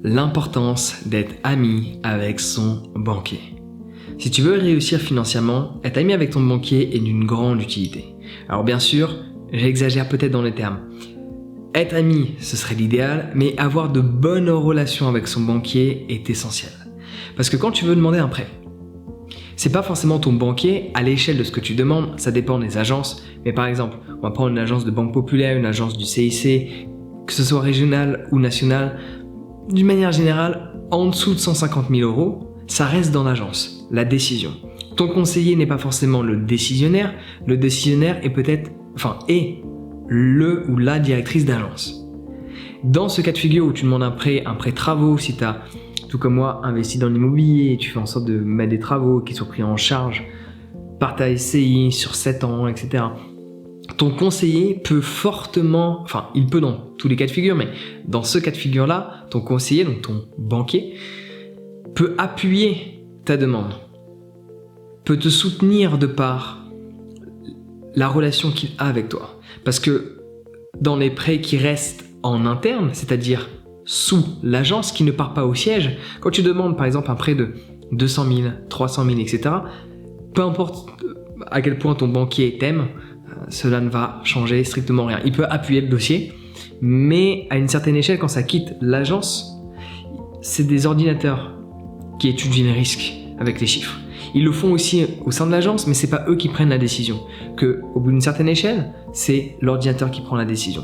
l'importance d'être ami avec son banquier. Si tu veux réussir financièrement, être ami avec ton banquier est d'une grande utilité. Alors bien sûr, j'exagère peut-être dans les termes. Être ami, ce serait l'idéal, mais avoir de bonnes relations avec son banquier est essentiel. Parce que quand tu veux demander un prêt, c'est pas forcément ton banquier à l'échelle de ce que tu demandes, ça dépend des agences. Mais par exemple, on va prendre une agence de Banque Populaire, une agence du CIC, que ce soit régional ou national. D'une manière générale, en dessous de 150 000 €, ça reste dans l'agence, la décision. Ton conseiller n'est pas forcément le décisionnaire est peut-être, est le ou la directrice d'agence. Dans ce cas de figure où tu demandes un prêt travaux, si tu as, tout comme moi, investi dans l'immobilier et tu fais en sorte de mettre des travaux qui soient pris en charge par ta SCI sur 7 ans, etc., ton conseiller peut fortement, il peut dans tous les cas de figure, mais dans ce cas de figure-là, ton conseiller, donc ton banquier, peut appuyer ta demande, peut te soutenir de par la relation qu'il a avec toi. Parce que dans les prêts qui restent en interne, c'est-à-dire sous l'agence, qui ne part pas au siège, quand tu demandes par exemple un prêt de 200 000, 300 000, etc., peu importe à quel point ton banquier t'aime, cela ne va changer strictement rien. Il peut appuyer le dossier, mais à une certaine échelle, quand ça quitte l'agence, c'est des ordinateurs qui étudient les risques avec les chiffres. Ils le font aussi au sein de l'agence, mais c'est pas eux qui prennent la décision. Au bout d'une certaine échelle, c'est l'ordinateur qui prend la décision.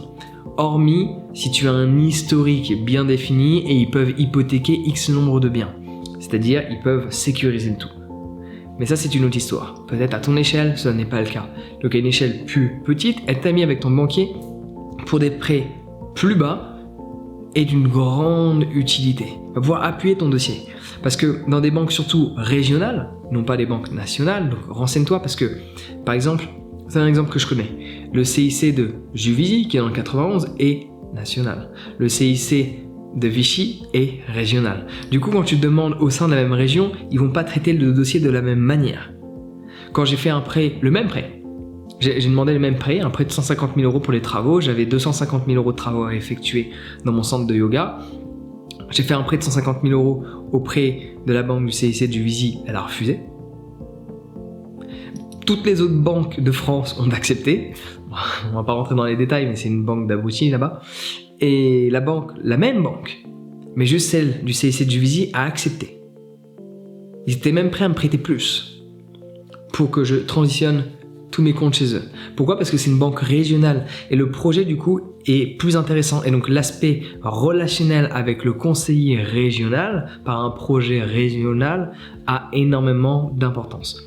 Hormis si tu as un historique bien défini et ils peuvent hypothéquer X nombre de biens. C'est-à-dire, ils peuvent sécuriser le tout. Mais ça, c'est une autre histoire. Peut-être à ton échelle, ce n'est pas le cas. Donc à une échelle plus petite, être ami avec ton banquier pour des prêts plus bas est d'une grande utilité. Va pouvoir appuyer ton dossier. Parce que dans des banques surtout régionales, non pas des banques nationales, donc renseigne-toi parce que, par exemple, c'est un exemple que je connais. Le CIC de Juvisy, qui est dans le 91, est national. Le CIC de Vichy est régional. Du coup, quand tu te demandes au sein de la même région, ils vont pas traiter le dossier de la même manière. Quand j'ai fait un prêt, le même prêt, j'ai demandé le même prêt, un prêt de 150 000 € pour les travaux, j'avais 250 000 € de travaux à effectuer dans mon centre de yoga. J'ai fait un prêt de 150 000 € auprès de la banque du CIC du Juvisy, elle a refusé. Toutes les autres banques de France ont accepté. On va pas rentrer dans les détails, mais c'est une banque d'abrutis là-bas. Et la même banque, mais juste celle du CIC du Juvisy, a accepté. Ils étaient même prêts à me prêter plus pour que je transitionne tous mes comptes chez eux. Pourquoi ? Parce que c'est une banque régionale et le projet du coup est plus intéressant. Et donc l'aspect relationnel avec le conseiller régional par un projet régional a énormément d'importance.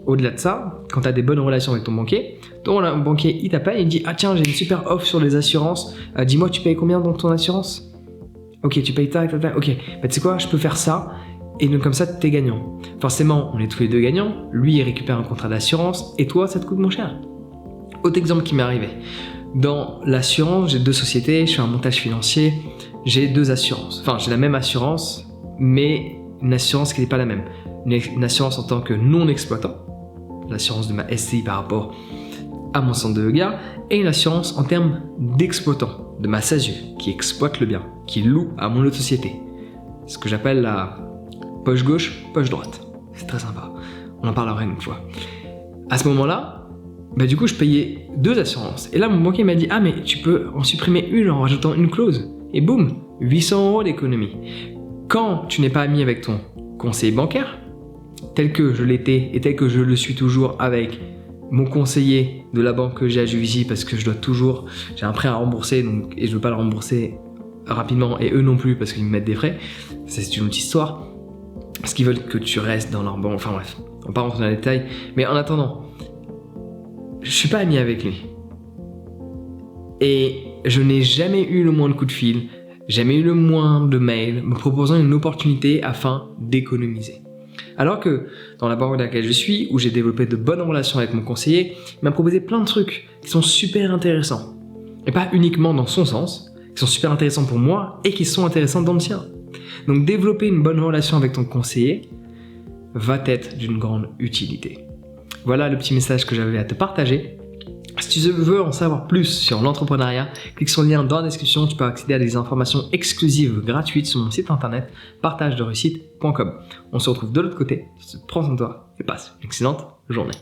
Au-delà de ça, quand tu as des bonnes relations avec ton banquier il t'appelle et il dit « Ah tiens, j'ai une super offre sur les assurances, dis-moi tu payes combien dans ton assurance ? Ok, tu payes ta, ok, bah tu sais quoi, je peux faire ça, et donc comme ça t'es gagnant. Forcément, on est tous les deux gagnants, lui il récupère un contrat d'assurance, et toi ça te coûte moins cher. » Autre exemple qui m'est arrivé, dans l'assurance, j'ai 2 sociétés, je fais un montage financier, j'ai 2 assurances, j'ai la même assurance, mais une assurance qui n'est pas la même. Une assurance en tant que non-exploitant, l'assurance de ma SCI par rapport à mon centre de yoga, et une assurance en termes d'exploitant, de ma SASU, qui exploite le bien, qui loue à mon autre société. Ce que j'appelle la poche gauche, poche droite. C'est très sympa. On en parlera une fois. À ce moment-là, du coup, je payais 2 assurances. Et là, mon banquier m'a dit « Ah, mais tu peux en supprimer une en rajoutant une clause. » Et boum, 800 € d'économie. Quand tu n'es pas ami avec ton conseiller bancaire, tel que je l'étais et tel que je le suis toujours avec mon conseiller de la banque que j'ai à Juvisy, parce que j'ai un prêt à rembourser et je veux pas le rembourser rapidement, et eux non plus parce qu'ils me mettent des frais, c'est une autre histoire, parce qu'ils veulent que tu restes dans leur banque, bref, on va pas rentrer dans les détails, mais en attendant, je suis pas ami avec lui. Et je n'ai jamais eu le moindre coup de fil, jamais eu le moindre de mail me proposant une opportunité afin d'économiser. Alors que dans la banque dans laquelle je suis, où j'ai développé de bonnes relations avec mon conseiller, il m'a proposé plein de trucs qui sont super intéressants. Et pas uniquement dans son sens, qui sont super intéressants pour moi et qui sont intéressants dans le sien. Donc développer une bonne relation avec ton conseiller va être d'une grande utilité. Voilà le petit message que j'avais à te partager. Si tu veux en savoir plus sur l'entrepreneuriat, clique sur le lien dans la description, tu peux accéder à des informations exclusives gratuites sur mon site internet partagederéussite.com. On se retrouve de l'autre côté, prends soin de toi et passe une excellente journée.